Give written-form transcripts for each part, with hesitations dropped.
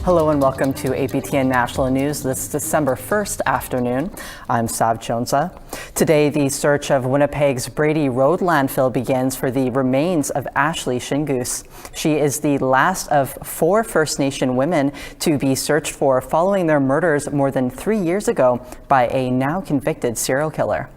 Hello and welcome to APTN National News this December 1st afternoon. I'm Sav Chonsa. Today, the search of Winnipeg's Brady Road landfill begins for the remains of Ashlee Shingoose. She is the last of 4 First Nation women to be searched for following their murders more than 3 years ago by a now convicted serial killer.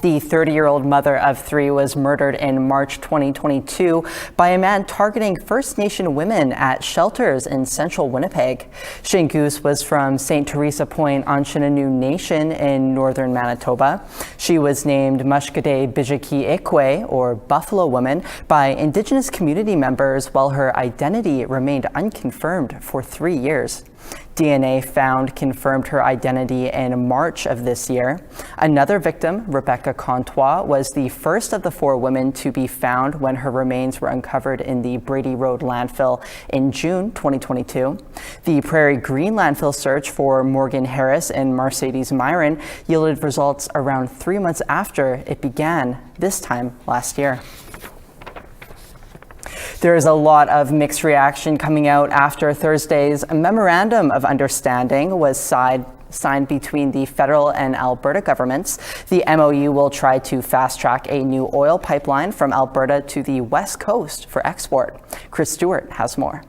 The 30-year-old mother of 3 was murdered in March 2022 by a man targeting First Nation women at shelters in central Winnipeg. Shingus was from St. Teresa Point on Shinanu Nation in northern Manitoba. She was named Mushkade Bijiki Ikwe, or Buffalo Woman, by Indigenous community members while her identity remained unconfirmed for 3 years. DNA found confirmed her identity in March of this year. Another victim, Rebecca Contois, was the first of the 4 women to be found when her remains were uncovered in the Brady Road landfill in June 2022. The Prairie Green landfill search for Morgan Harris and Mercedes Myron yielded results around 3 months after it began, this time last year. There is a lot of mixed reaction coming out after Thursday's memorandum of understanding was signed between the federal and Alberta governments. The MOU will try to fast-track a new oil pipeline from Alberta to the West Coast for export. Chris Stewart has more.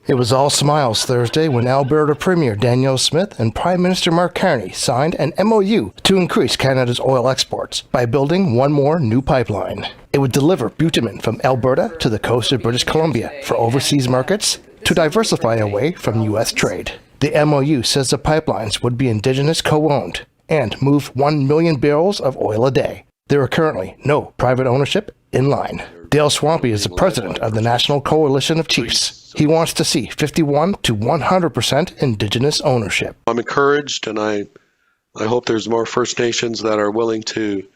It was all smiles Thursday when Alberta Premier Danielle Smith and Prime Minister Mark Carney signed an MOU to increase Canada's oil exports by building one more new pipeline. It would deliver bitumen from Alberta to the coast of British Columbia for overseas markets to diversify away from U.S. trade. The MOU says the pipelines would be Indigenous co-owned and move 1 million barrels of oil a day. There are currently no private ownership in line. Dale Swampy is the president of the National Coalition of Chiefs. He wants to see 51 to 100% Indigenous ownership. I'm encouraged, and I hope there's more First Nations that are willing to,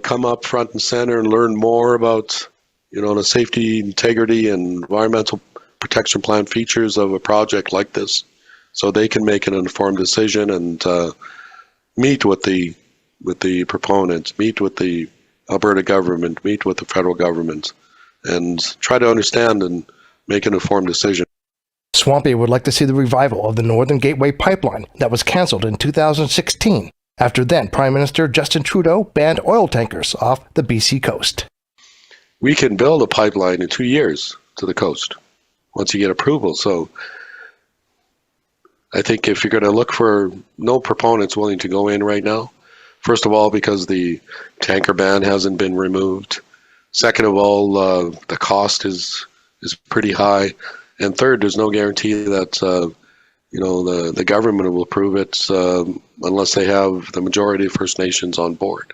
come up front and center and learn more about, the safety, integrity, and environmental protection plan features of a project like this, so they can make an informed decision and meet with the proponents, meet with the Alberta government, meet with the federal government, and try to understand and make an informed decision. Swampy would like to see the revival of the Northern Gateway pipeline that was cancelled in 2016 after then Prime Minister Justin Trudeau banned oil tankers off the BC coast. We can build a pipeline in 2 years to the coast once you get approval. So I think if you're going to look for no proponents willing to go in right now, first of all, because the tanker ban hasn't been removed. Second of all, the cost is pretty high. And third, there's no guarantee that the government will approve it unless they have the majority of First Nations on board.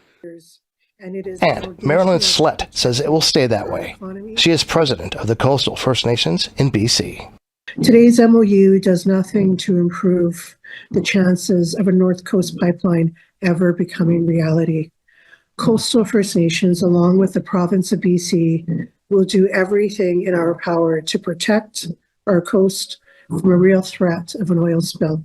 And Marilyn Slett says it will stay that way. She is president of the Coastal First Nations in BC. Today's MOU does nothing to improve the chances of a North Coast pipeline ever becoming reality. Coastal First Nations, along with the province of BC, will do everything in our power to protect our coast from a real threat of an oil spill.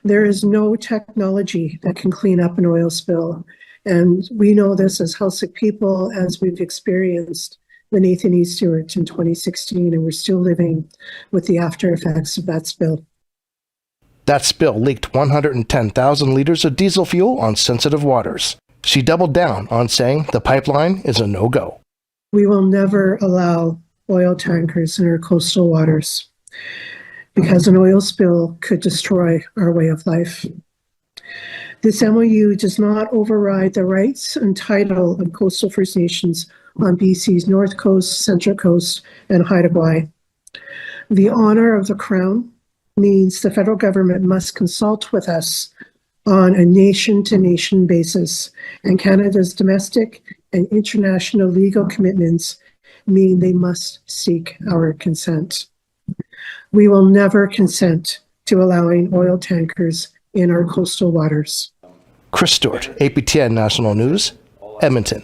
There is no technology that can clean up an oil spill, and we know this as Helsik people, as we've experienced the Nathan E. Stewart in 2016, and we're still living with the after effects of that spill. That spill leaked 110,000 liters of diesel fuel on sensitive waters. She doubled down on saying the pipeline is a no-go. We will never allow oil tankers in our coastal waters because an oil spill could destroy our way of life. This MOU does not override the rights and title of Coastal First Nations on BC's North Coast, Central Coast, and Haida Gwaii. The honor of the Crown means the federal government must consult with us on a nation-to-nation basis, and Canada's domestic and international legal commitments mean they must seek our consent. We will never consent to allowing oil tankers in our coastal waters. Chris Stewart, APTN National News, Edmonton.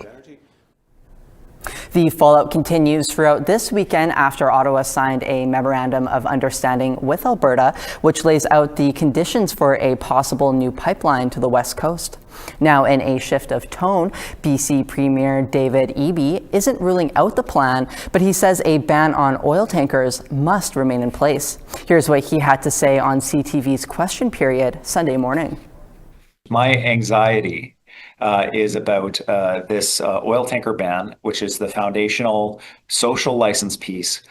The fallout continues throughout this weekend after Ottawa signed a memorandum of understanding with Alberta, which lays out the conditions for a possible new pipeline to the West Coast. Now, in a shift of tone, BC Premier David Eby isn't ruling out the plan, but he says a ban on oil tankers must remain in place. Here's what he had to say on CTV's Question Period Sunday morning. My anxiety is about this oil tanker ban, which is the foundational social license piece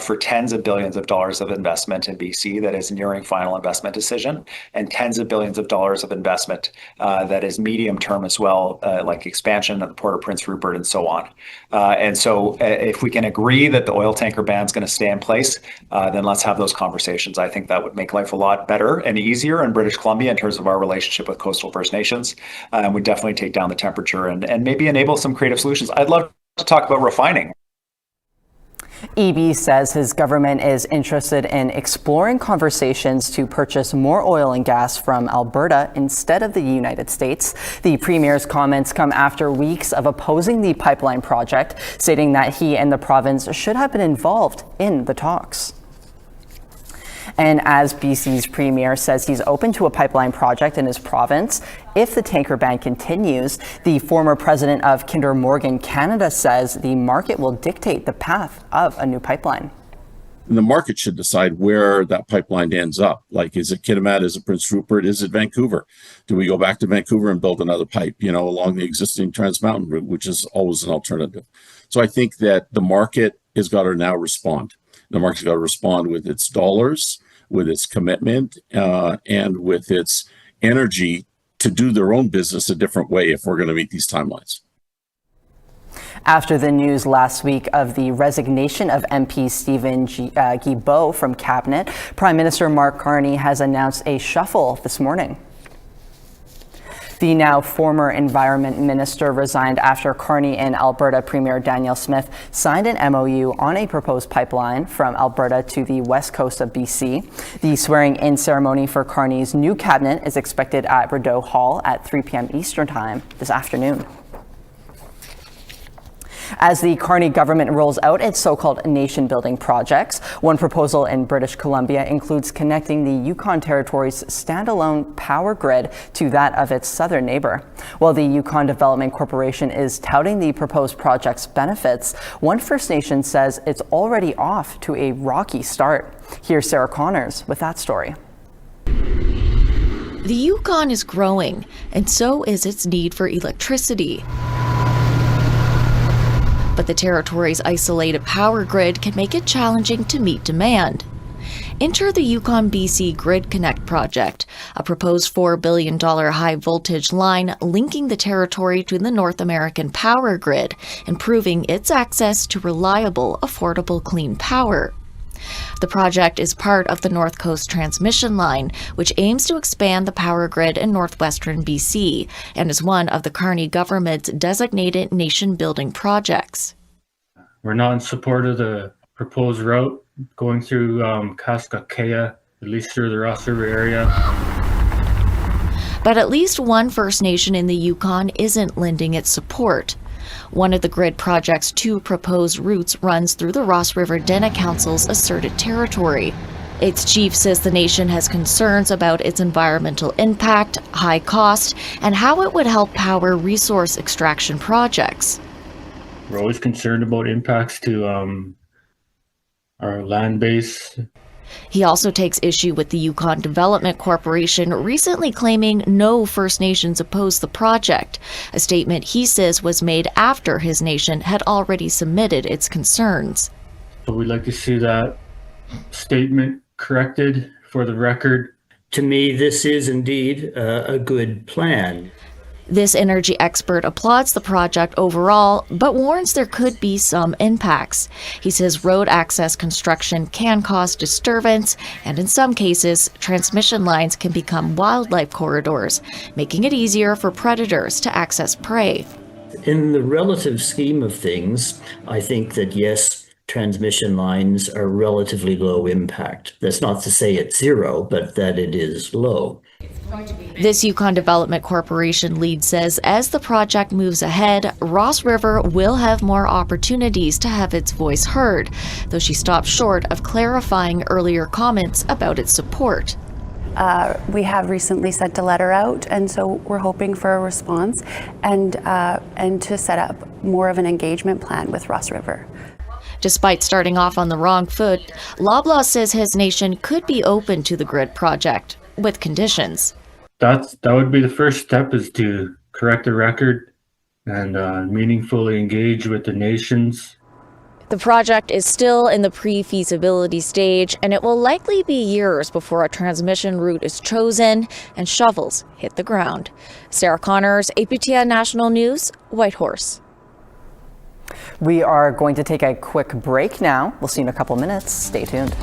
for tens of billions of dollars of investment in BC that is nearing final investment decision, and tens of billions of dollars of investment that is medium term as well, like expansion at the Port of Prince Rupert and so on. And so if we can agree that the oil tanker ban is going to stay in place, then let's have those conversations. I think that would make life a lot better and easier in British Columbia in terms of our relationship with coastal First Nations, and would definitely take down the temperature and maybe enable some creative solutions. I'd love to talk about refining. Eby says his government is interested in exploring conversations to purchase more oil and gas from Alberta instead of the United States. The Premier's comments come after weeks of opposing the pipeline project, stating that he and the province should have been involved in the talks. And as BC's Premier says he's open to a pipeline project in his province if the tanker ban continues, the former president of Kinder Morgan Canada says the market will dictate the path of a new pipeline. And the market should decide where that pipeline ends up. Like, is it Kitimat? Is it Prince Rupert? Is it Vancouver? Do we go back to Vancouver and build another pipe, along the existing Trans Mountain route, which is always an alternative? So I think that the market has got to now respond. The market's got to respond with its dollars, with its commitment, and with its energy to do their own business a different way if we're going to meet these timelines. After the news last week of the resignation of MP Stephen Guilbeault from Cabinet, Prime Minister Mark Carney has announced a shuffle this morning. The now former Environment Minister resigned after Carney and Alberta Premier Danielle Smith signed an MOU on a proposed pipeline from Alberta to the west coast of BC. The swearing-in ceremony for Carney's new cabinet is expected at Rideau Hall at 3 p.m. Eastern Time this afternoon. As the Carney government rolls out its so-called nation-building projects, one proposal in British Columbia includes connecting the Yukon Territory's standalone power grid to that of its southern neighbor. While the Yukon Development Corporation is touting the proposed project's benefits, one First Nation says it's already off to a rocky start. Here's Sarah Connors with that story. The Yukon is growing, and so is its need for electricity. But the territory's isolated power grid can make it challenging to meet demand. Enter the Yukon-BC Grid Connect project, a proposed $4 billion high-voltage line linking the territory to the North American power grid, improving its access to reliable, affordable, clean power. The project is part of the North Coast Transmission Line, which aims to expand the power grid in northwestern BC and is one of the Carney government's designated nation-building projects. We're not in support of the proposed route going through Kaskakea, at least through the Ross River area. But at least one First Nation in the Yukon isn't lending its support. One of the grid project's two proposed routes runs through the Ross River Dene Council's asserted territory. Its chief says the nation has concerns about its environmental impact, high cost, and how it would help power resource extraction projects. We're always concerned about impacts to our land base. He also takes issue with the Yukon Development Corporation recently claiming no First Nations opposed the project, a statement he says was made after his nation had already submitted its concerns. So we'd like to see that statement corrected for the record. To me, this is indeed a good plan. This energy expert applauds the project overall, but warns there could be some impacts. He says road access construction can cause disturbance, and in some cases, transmission lines can become wildlife corridors, making it easier for predators to access prey. In the relative scheme of things, I think that yes, transmission lines are relatively low impact. That's not to say it's zero, but that it is low. This Yukon Development Corporation lead says as the project moves ahead, Ross River will have more opportunities to have its voice heard, though she stopped short of clarifying earlier comments about its support. We have recently sent a letter out, and so we're hoping for a response and to set up more of an engagement plan with Ross River. Despite starting off on the wrong foot, Loblaw says his nation could be open to the grid project, with conditions. That would be the first step, is to correct the record and meaningfully engage with the nations. The project is still in the pre-feasibility stage, and it will likely be years before a transmission route is chosen and shovels hit the ground. Sarah Connors, APTN National News, Whitehorse. We are going to take a quick break now. We'll see you in a couple minutes. Stay tuned.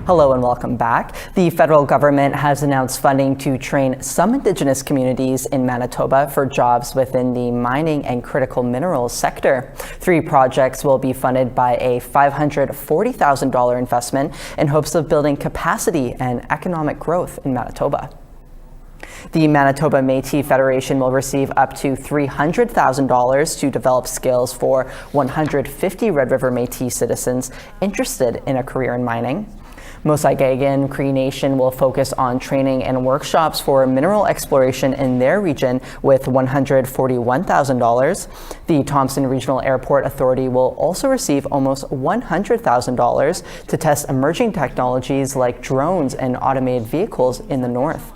Hello and welcome back. The federal government has announced funding to train some Indigenous communities in Manitoba for jobs within the mining and critical minerals sector. 3 projects will be funded by a $540,000 investment in hopes of building capacity and economic growth in Manitoba. The Manitoba Métis Federation will receive up to $300,000 to develop skills for 150 Red River Métis citizens interested in a career in mining. Mosaigagan Cree Nation will focus on training and workshops for mineral exploration in their region with $141,000. The Thompson Regional Airport Authority will also receive almost $100,000 to test emerging technologies like drones and automated vehicles in the north.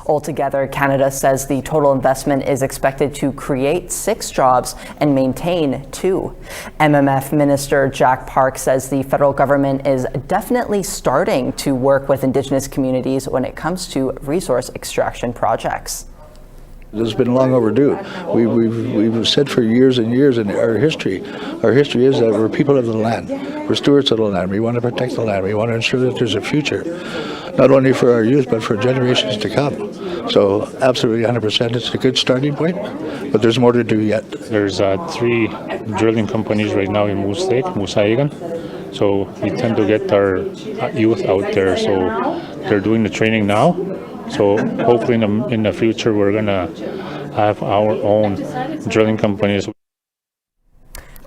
Altogether, Canada says the total investment is expected to create 6 jobs and maintain 2. MMF Minister Jack Park says the federal government is definitely starting to work with Indigenous communities when it comes to resource extraction projects. It's been long overdue. We've said for years and years in our history is that we're people of the land. We're stewards of the land. We want to protect the land. We want to ensure that there's a future, not only for our youth, but for generations to come. So absolutely 100%, it's a good starting point, but there's more to do yet. There's 3 drilling companies right now in Moose Lake, Musaigan. So we tend to get our youth out there. So they're doing the training now. So hopefully in the future, we're going to have our own drilling companies.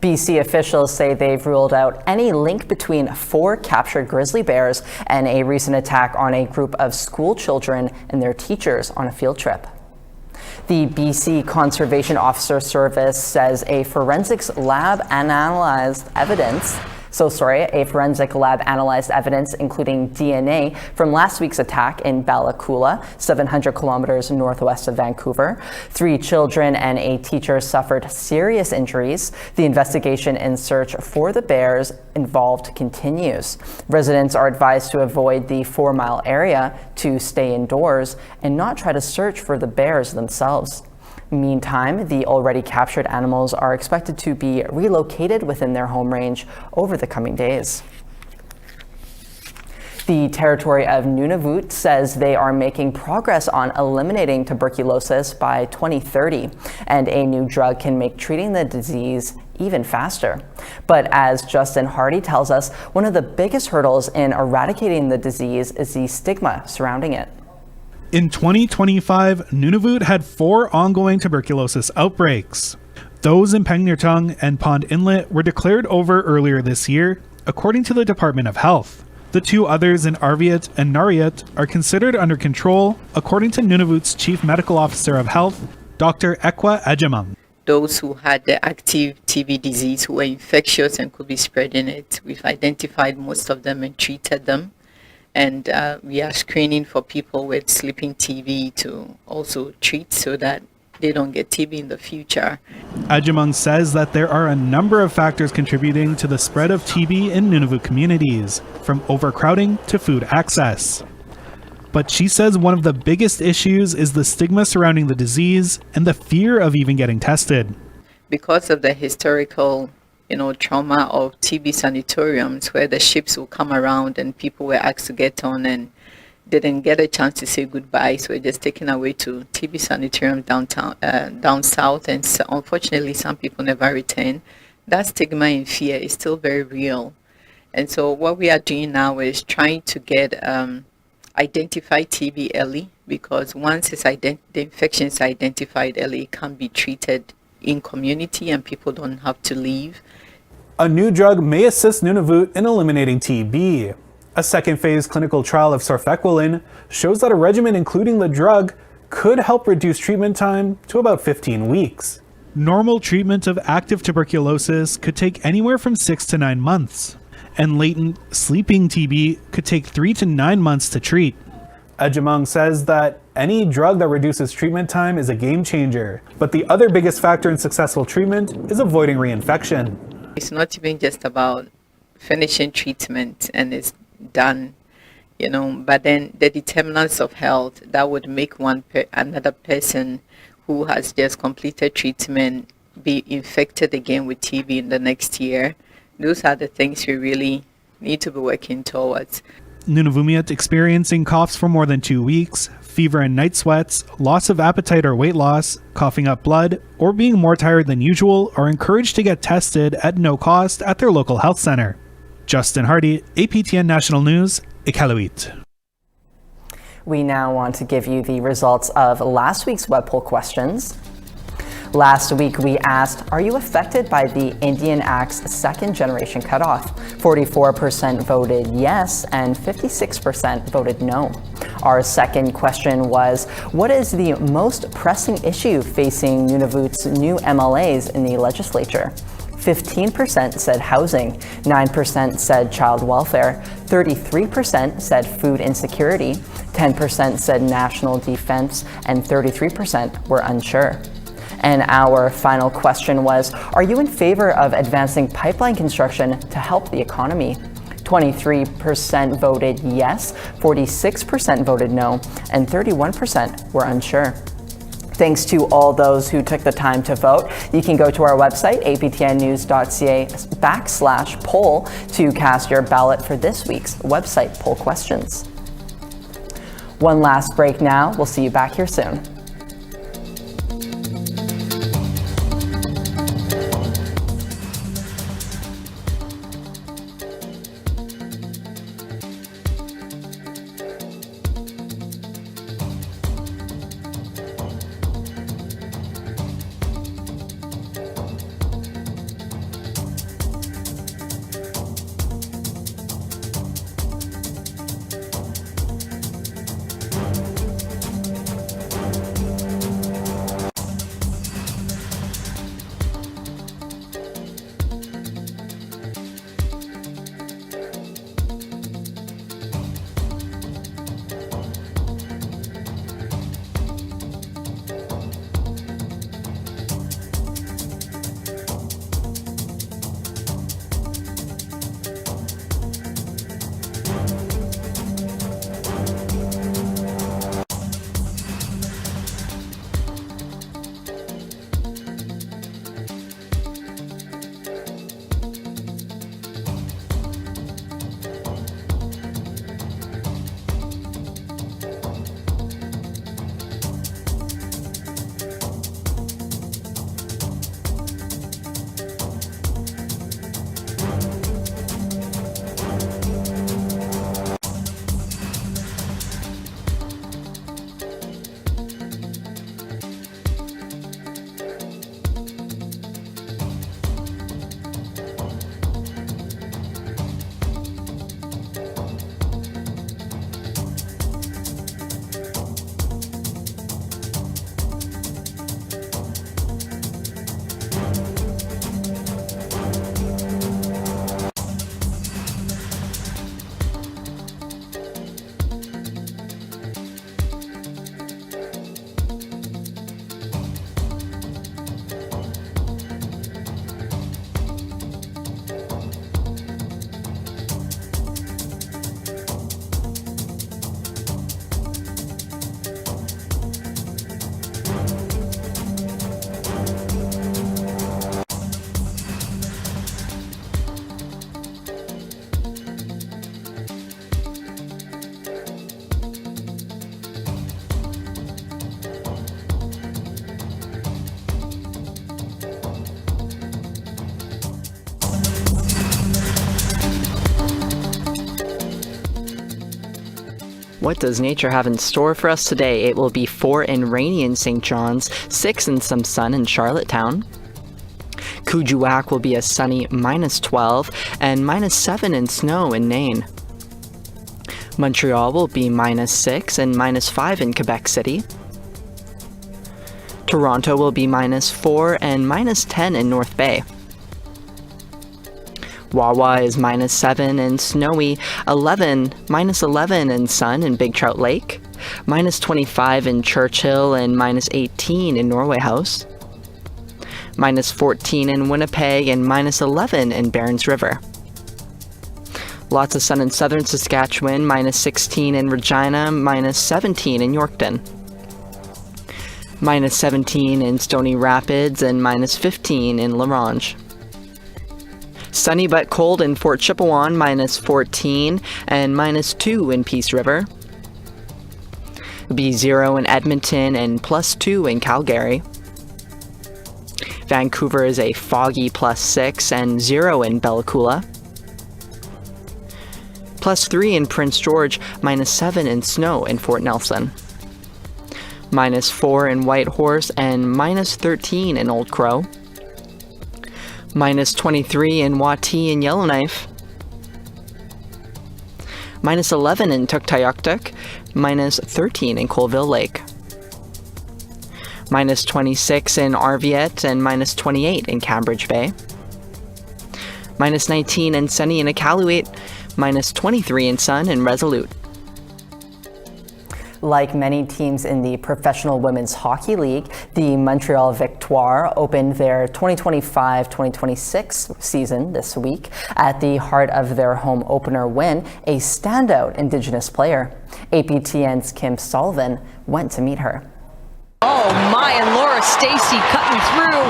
BC officials say they've ruled out any link between 4 captured grizzly bears and a recent attack on a group of school children and their teachers on a field trip. The BC Conservation Officer Service says a forensic lab analyzed evidence, including DNA from last week's attack in Ballacoola, 700 kilometers northwest of Vancouver. 3 children and a teacher suffered serious injuries. The investigation in search for the bears involved continues. Residents are advised to avoid the 4-mile area, to stay indoors, and not try to search for the bears themselves. Meantime, the already captured animals are expected to be relocated within their home range over the coming days. The territory of Nunavut says they are making progress on eliminating tuberculosis by 2030, and a new drug can make treating the disease even faster. But as Justin Hardy tells us, one of the biggest hurdles in eradicating the disease is the stigma surrounding it. In 2025, Nunavut had 4 ongoing tuberculosis outbreaks. Those in Pengnirtung and Pond Inlet were declared over earlier this year, according to the Department of Health. The 2 others in Arviat and Nariat are considered under control, according to Nunavut's Chief Medical Officer of Health, Dr. Ekwa Ejimang. Those who had the active TB disease, who were infectious and could be spreading it, we've identified most of them and treated them. And we are screening for people with sleeping TB to also treat so that they don't get TB in the future. Ejimang says that there are a number of factors contributing to the spread of TB in Nunavut communities, from overcrowding to food access. But she says one of the biggest issues is the stigma surrounding the disease and the fear of even getting tested. Because of the historical trauma of TB sanatoriums, where the ships will come around and people were asked to get on and didn't get a chance to say goodbye, so we're just taken away to TB sanatorium down south, and so, unfortunately some people never return. That stigma and fear is still very real, and so what we are doing now is trying to get identify TB early, because once the infection is identified early, it can be treated in community and people don't have to leave. A new drug may assist Nunavut in eliminating TB. A second phase clinical trial of sorfequilin shows that a regimen including the drug could help reduce treatment time to about 15 weeks. Normal treatment of active tuberculosis could take anywhere from 6 to 9 months, and latent sleeping TB could take 3 to 9 months to treat. Ejimang says that any drug that reduces treatment time is a game changer, but the other biggest factor in successful treatment is avoiding reinfection. It's not even just about finishing treatment and it's done, but then the determinants of health that would make another person who has just completed treatment be infected again with TB in the next year. Those are the things we really need to be working towards. Nunavummiut experiencing coughs for more than 2 weeks, fever and night sweats, loss of appetite or weight loss, coughing up blood, or being more tired than usual are encouraged to get tested at no cost at their local health center. Justin Hardy, APTN National News, Iqaluit. We now want to give you the results of last week's web poll questions. Last week, we asked, are you affected by the Indian Act's second generation cutoff? 44% voted yes and 56% voted no. Our second question was, what is the most pressing issue facing Nunavut's new MLAs in the legislature? 15% said housing, 9% said child welfare, 33% said food insecurity, 10% said national defense, and 33% were unsure. And our final question was, are you in favor of advancing pipeline construction to help the economy? 23% voted yes, 46% voted no, and 31% were unsure. Thanks to all those who took the time to vote. You can go to our website, aptnnews.ca/poll to cast your ballot for this week's website poll questions. One last break now. We'll see you back here soon. What does nature have in store for us today? It will be 4 and rainy in St. John's, 6 and some sun in Charlottetown. Kuujjuaq will be a sunny -12 and -7 in snow in Nain. Montreal will be -6 and -5 in Quebec City. Toronto will be -4 and -10 in North Bay. Wawa is -7 and snowy, -11 and sun in Big Trout Lake, -25 in Churchill and -18 in Norway House, -14 in Winnipeg and -11 in Barons River. Lots of sun in southern Saskatchewan, -16 in Regina, -17 in Yorkton. -17 in Stony Rapids and -15 in La Ronge. Sunny but cold in Fort Chipewyan, -14 and -2 in Peace River. Be 0 in Edmonton and +2 in Calgary. Vancouver is a foggy +6 and 0 in Bella Coola. +3 in Prince George, -7 in snow in Fort Nelson. -4 in Whitehorse and -13 in Old Crow. -23 in Watee and Yellowknife. -11 in Tuktoyaktuk, -13 in Colville Lake. -26 in Arviat and -28 in Cambridge Bay. -19 and sunny in Iqaluit, -23 in sun in Resolute. Like many teams in the Professional Women's Hockey League, the Montreal Victoire opened their 2025-2026 season this week. At the heart of their home opener win, a standout Indigenous player. APTN's Kim Sullivan went to meet her. Oh my, and Laura Stacey cutting through.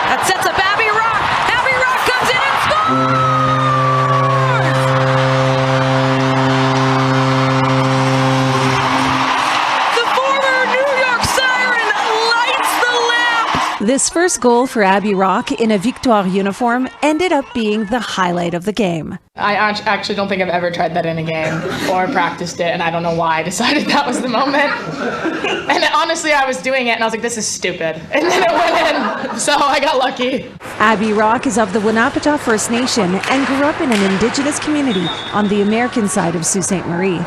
That sets up Abby Rock. Abby Rock comes in and scores! This first goal for Abby Rock in a Victoire uniform ended up being the highlight of the game. I actually don't think I've ever tried that in a game or practiced it, and I don't know why I decided that was the moment. And honestly, I was doing it, and I was like, this is stupid. And then it went in, so I got lucky. Abby Rock is of the Winnipeg First Nation and grew up in an Indigenous community on the American side of Sault Ste. Marie.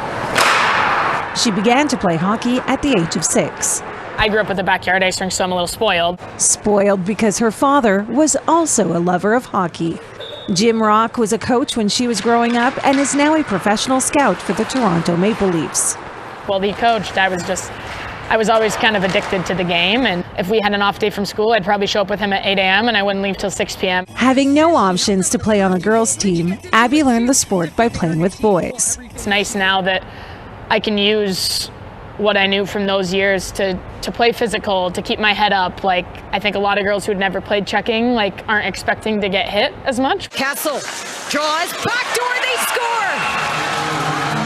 She began to play hockey at the age of 6. I grew up with a backyard ice rink, so I'm a little spoiled. Spoiled because her father was also a lover of hockey. Jim Rock was a coach when she was growing up and is now a professional scout for the Toronto Maple Leafs. Well, he coached. I was always kind of addicted to the game, and if we had an off day from school, I'd probably show up with him at 8 a.m. and I wouldn't leave till 6 p.m. Having no options to play on a girls' team, Abby learned the sport by playing with boys. It's nice now that I can use what I knew from those years to play physical, to keep my head up. Like, I think a lot of girls who'd never played checking aren't expecting to get hit as much. Castle draws, backdoor, they score!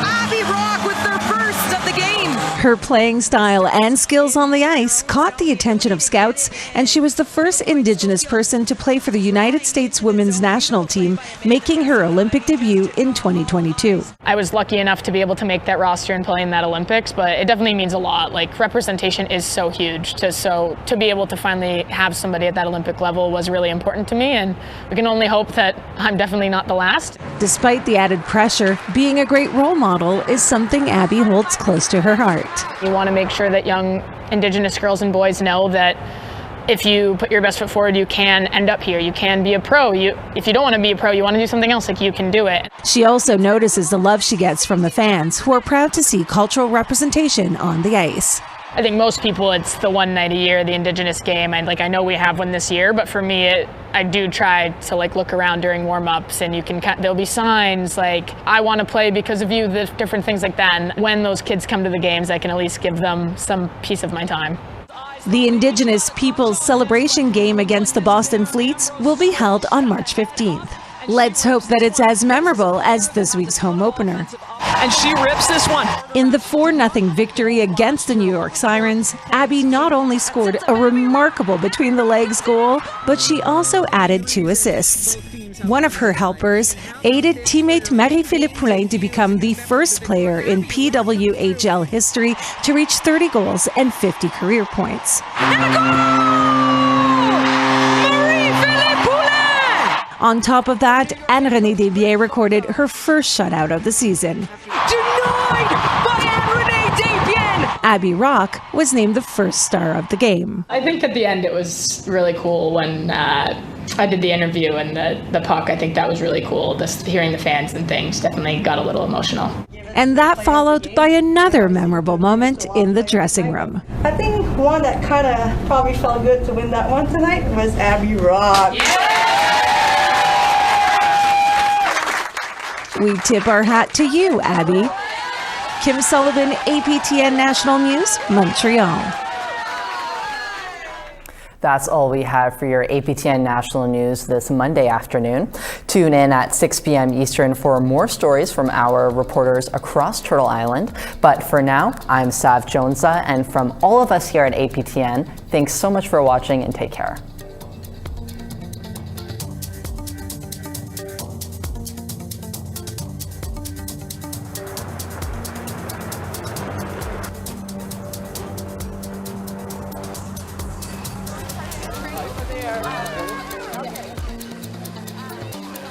Abby Rock with their first of the game. Her playing style and skills on the ice caught the attention of scouts, and she was the first Indigenous person to play for the United States Women's National Team, making her Olympic debut in 2022. I was lucky enough to be able to make that roster and play in that Olympics, but it definitely means a lot. Representation is so huge. To be able to finally have somebody at that Olympic level was really important to me, and we can only hope that I'm definitely not the last. Despite the added pressure, being a great role model is something Abby holds close to her heart. You want to make sure that young Indigenous girls and boys know that if you put your best foot forward, you can end up here. You can be a pro. If you don't want to be a pro, you want to do something else, you can do it. She also notices the love she gets from the fans, who are proud to see cultural representation on the ice. I think most people, it's the one night a year, the Indigenous game. I know we have one this year, but for me, I do try to look around during warm-ups, and there'll be signs I want to play because of you, the different things like that. And when those kids come to the games, I can at least give them some piece of my time. The Indigenous Peoples Celebration game against the Boston Fleets will be held on March 15th. Let's hope that it's as memorable as this week's home opener. And she rips this one. In the 4-0 victory against the New York Sirens, Abby not only scored a remarkable between-the-legs goal, but she also added 2 assists. One of her helpers aided teammate Marie-Philippe Poulin to become the first player in PWHL history to reach 30 goals and 50 career points. On top of that, Anne-Renée Desbiens recorded her first shutout of the season. Denied by Anne-Renée Desbiens! Abby Rock was named the first star of the game. I think at the end it was really cool when I did the interview and the puck. I think that was really cool. Just hearing the fans and things definitely got a little emotional. And that followed by another memorable moment in the dressing room. I think one that kind of probably felt good to win that one tonight was Abby Rock. Yeah! We tip our hat to you, Abby. Kim Sullivan, APTN National News, Montreal. That's all we have for your APTN National News this Monday afternoon. Tune in at 6 p.m. Eastern for more stories from our reporters across Turtle Island. But for now, I'm Sav Jonesa, and from all of us here at APTN, thanks so much for watching and take care.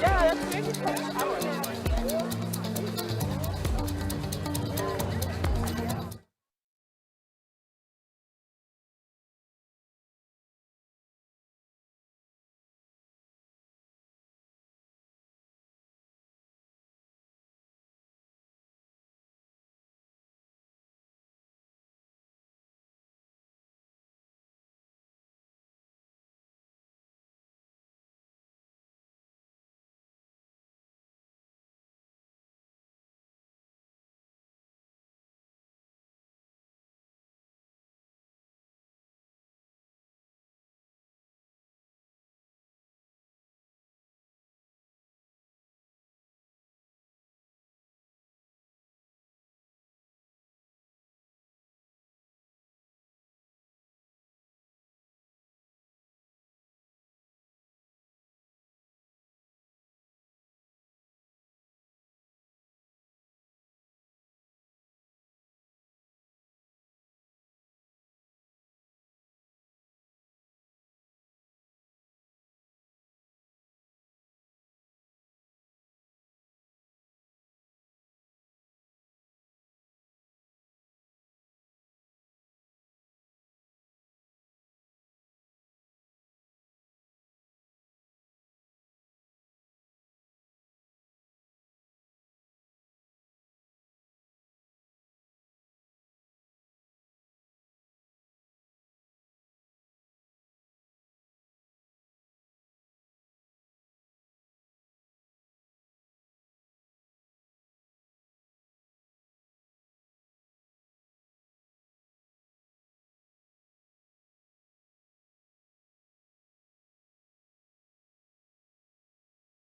Yeah, that's good.